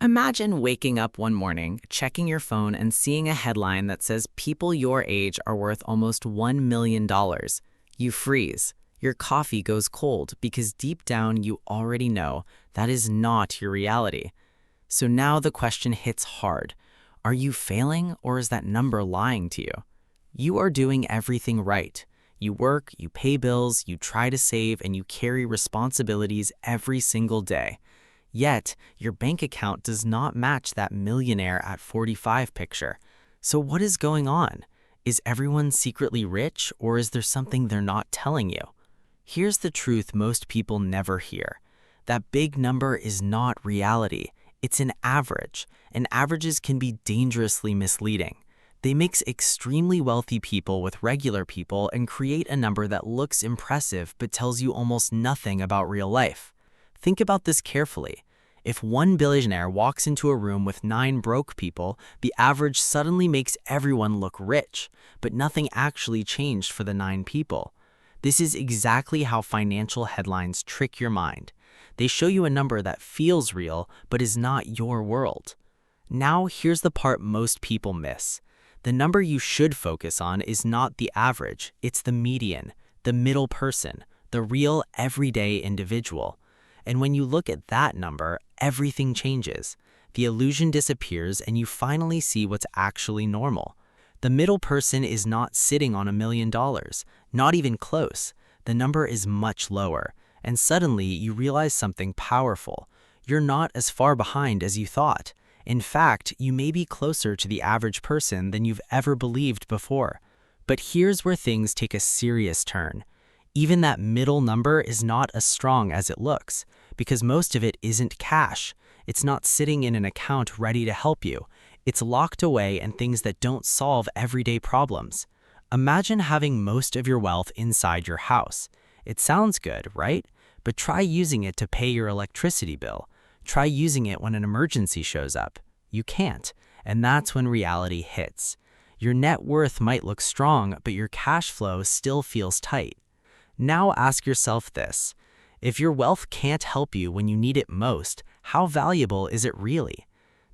Imagine waking up one morning, checking your phone, and seeing a headline that says people your age are worth almost $1 million. You freeze. Your coffee goes cold because deep down you already know that is not your reality. So now the question hits hard. Are you failing, or is that number lying to you? You are doing everything right. You work, you pay bills, you try to save, and you carry responsibilities every single day. Yet, your bank account does not match that millionaire at 45 picture. So what is going on? Is everyone secretly rich, or is there something they're not telling you? Here's the truth most people never hear. That big number is not reality. It's an average, and averages can be dangerously misleading. They mix extremely wealthy people with regular people and create a number that looks impressive but tells you almost nothing about real life. Think about this carefully. If one billionaire walks into a room with 9 broke people, the average suddenly makes everyone look rich, but nothing actually changed for the 9 people. This is exactly how financial headlines trick your mind. They show you a number that feels real, but is not your world. Now, here's the part most people miss. The number you should focus on is not the average, it's the median, the middle person, the real everyday individual. And when you look at that number, everything changes. The illusion disappears and you finally see what's actually normal. The middle person is not sitting on $1 million, not even close. The number is much lower. And suddenly you realize something powerful. You're not as far behind as you thought. In fact, you may be closer to the average person than you've ever believed before. But here's where things take a serious turn. Even that middle number is not as strong as it looks, because most of it isn't cash. It's not sitting in an account ready to help you. It's locked away in things that don't solve everyday problems. Imagine having most of your wealth inside your house. It sounds good, right? But try using it to pay your electricity bill. Try using it when an emergency shows up. You can't, and that's when reality hits. Your net worth might look strong, but your cash flow still feels tight. Now ask yourself this. If your wealth can't help you when you need it most, how valuable is it really?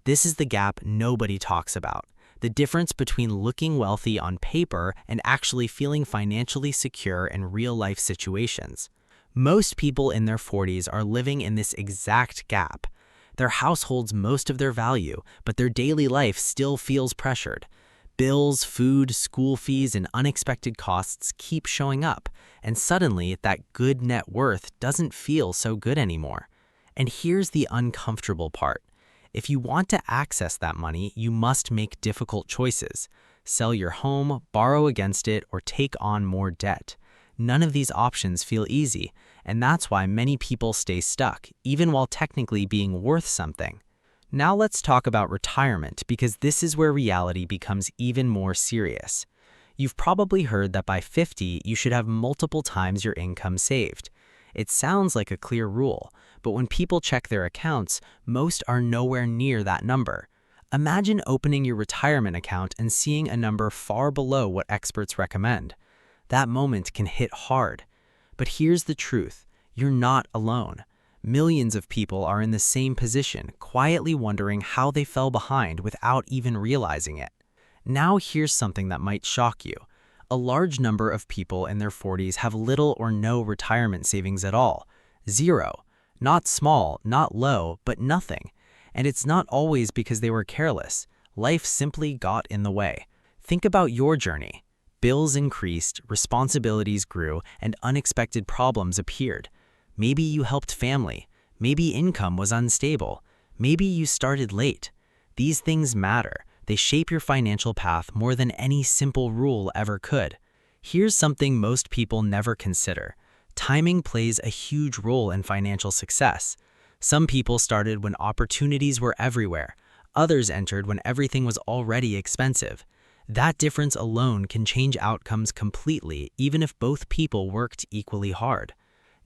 This is the gap nobody talks about. The difference between looking wealthy on paper and actually feeling financially secure in real-life situations. Most people in their 40s are living in this exact gap. Their house holds most of their value, but their daily life still feels pressured. Bills, food, school fees, and unexpected costs keep showing up, and suddenly that good net worth doesn't feel so good anymore. And here's the uncomfortable part. If you want to access that money, you must make difficult choices. Sell your home, borrow against it, or take on more debt. None of these options feel easy, and that's why many people stay stuck, even while technically being worth something. Now let's talk about retirement, because this is where reality becomes even more serious. You've probably heard that by 50, you should have multiple times your income saved. It sounds like a clear rule, but when people check their accounts, most are nowhere near that number. Imagine opening your retirement account and seeing a number far below what experts recommend. That moment can hit hard. But here's the truth. You're not alone. Millions of people are in the same position, quietly wondering how they fell behind without even realizing it. Now here's something that might shock you. A large number of people in their 40s have little or no retirement savings at all. Zero. Not small, not low, but nothing. And it's not always because they were careless. Life simply got in the way. Think about your journey. Bills increased, responsibilities grew, and unexpected problems appeared. Maybe you helped family. Maybe income was unstable. Maybe you started late. These things matter. They shape your financial path more than any simple rule ever could. Here's something most people never consider. Timing plays a huge role in financial success. Some people started when opportunities were everywhere. Others entered when everything was already expensive. That difference alone can change outcomes completely, even if both people worked equally hard.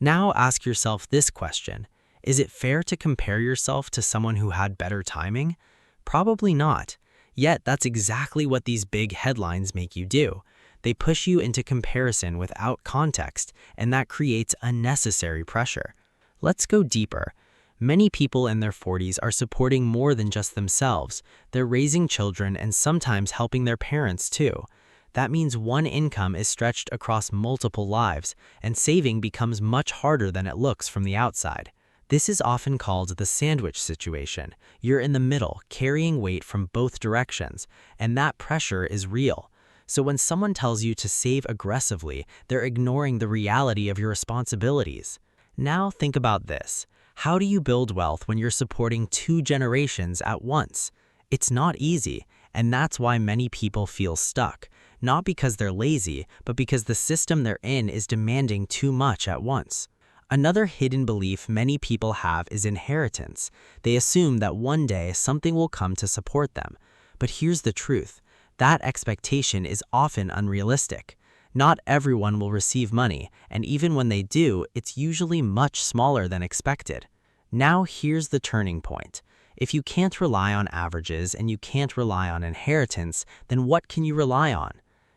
Now ask yourself this question. Is it fair to compare yourself to someone who had better timing? Probably not. Yet that's exactly what these big headlines make you do. They push you into comparison without context, and that creates unnecessary pressure. Let's go deeper. Many people in their 40s are supporting more than just themselves. They're raising children and sometimes helping their parents too. That means one income is stretched across multiple lives, and saving becomes much harder than it looks from the outside. This is often called the sandwich situation. You're in the middle, carrying weight from both directions, and that pressure is real. So when someone tells you to save aggressively, they're ignoring the reality of your responsibilities. Now think about this. How do you build wealth when you're supporting two generations at once? It's not easy, and that's why many people feel stuck. Not because they're lazy, but because the system they're in is demanding too much at once. Another hidden belief many people have is inheritance. They assume that one day something will come to support them. But here's the truth. That expectation is often unrealistic. Not everyone will receive money, and even when they do, it's usually much smaller than expected. Now here's the turning point. If you can't rely on averages and you can't rely on inheritance, then what can you rely on?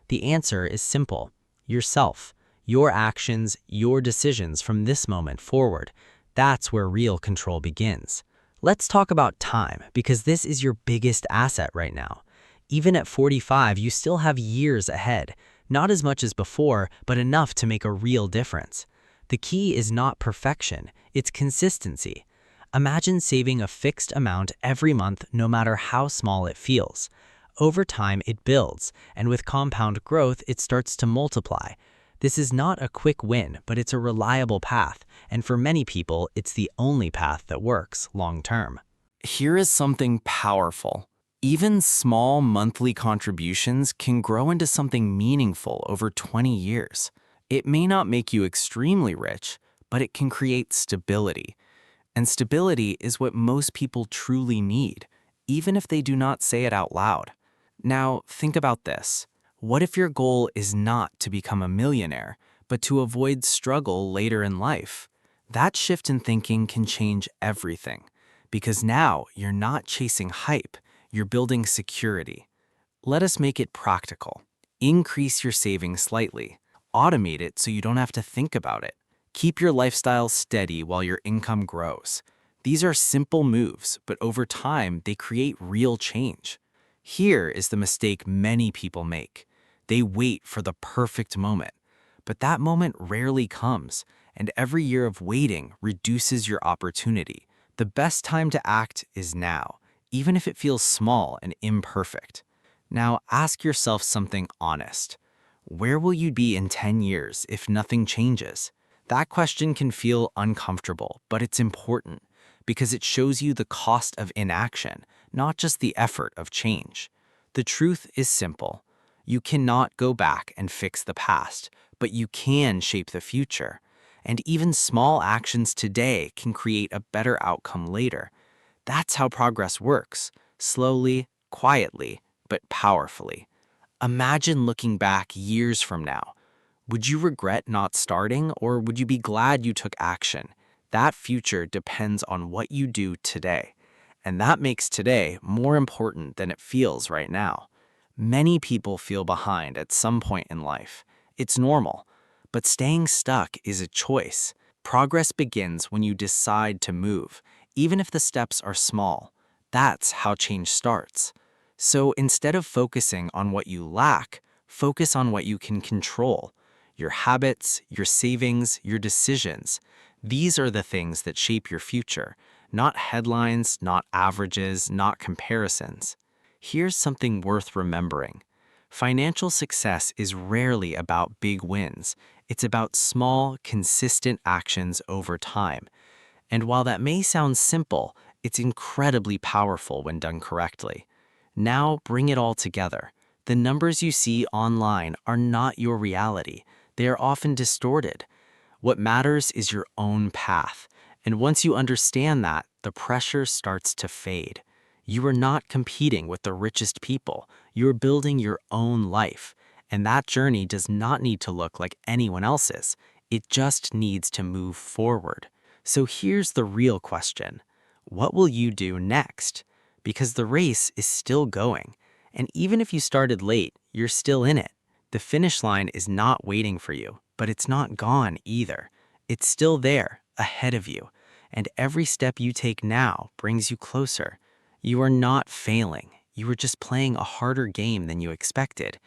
The answer is simple. Yourself. Your actions, your decisions from this moment forward. That's where real control begins. Let's talk about time, because this is your biggest asset right now. Even at 45, you still have years ahead. Not as much as before, but enough to make a real difference. The key is not perfection, it's consistency. Imagine saving a fixed amount every month, no matter how small it feels. Over time, it builds, and with compound growth, it starts to multiply. This is not a quick win, but it's a reliable path, and for many people, it's the only path that works long term. Here is something powerful. Even small monthly contributions can grow into something meaningful over 20 years. It may not make you extremely rich, but it can create stability. And stability is what most people truly need, even if they do not say it out loud. Now, think about this. What if your goal is not to become a millionaire, but to avoid struggle later in life? That shift in thinking can change everything, because now you're not chasing hype, you're building security. Let us make it practical. Increase your savings slightly. Automate it so you don't have to think about it. Keep your lifestyle steady while your income grows. These are simple moves, but over time, they create real change. Here is the mistake many people make. They wait for the perfect moment. But that moment rarely comes, and every year of waiting reduces your opportunity. The best time to act is now, even if it feels small and imperfect. Now ask yourself something honest. Where will you be in 10 years if nothing changes? That question can feel uncomfortable, but it's important because it shows you the cost of inaction, not just the effort of change. The truth is simple. You cannot go back and fix the past, but you can shape the future. And even small actions today can create a better outcome later. That's how progress works, slowly, quietly, but powerfully. Imagine looking back years from now. Would you regret not starting, or would you be glad you took action? That future depends on what you do today. And that makes today more important than it feels right now. Many people feel behind at some point in life. It's normal. But staying stuck is a choice. Progress begins when you decide to move, even if the steps are small. That's how change starts. So instead of focusing on what you lack, focus on what you can control. Your habits, your savings, your decisions. These are the things that shape your future, not headlines, not averages, not comparisons. Here's something worth remembering. Financial success is rarely about big wins. It's about small, consistent actions over time. And while that may sound simple, it's incredibly powerful when done correctly. Now bring it all together. The numbers you see online are not your reality. They are often distorted. What matters is your own path. And once you understand that, the pressure starts to fade. You are not competing with the richest people. You're building your own life. And that journey does not need to look like anyone else's. It just needs to move forward. So here's the real question. What will you do next? Because the race is still going. And even if you started late, you're still in it. The finish line is not waiting for you, but it's not gone either. It's still there, ahead of you. and every step you take now brings you closer. You are not failing. You are just playing a harder game than you expected.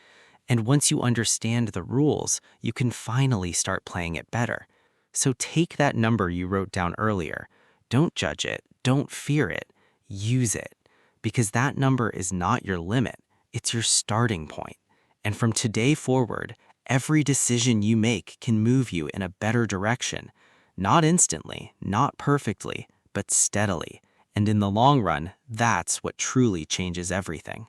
And once you understand the rules, you can finally start playing it better. So take that number you wrote down earlier. Don't judge it. Don't fear it. Use it. Because that number is not your limit. It's your starting point. And from today forward, every decision you make can move you in a better direction. Not instantly, not perfectly, but steadily. And in the long run, that's what truly changes everything.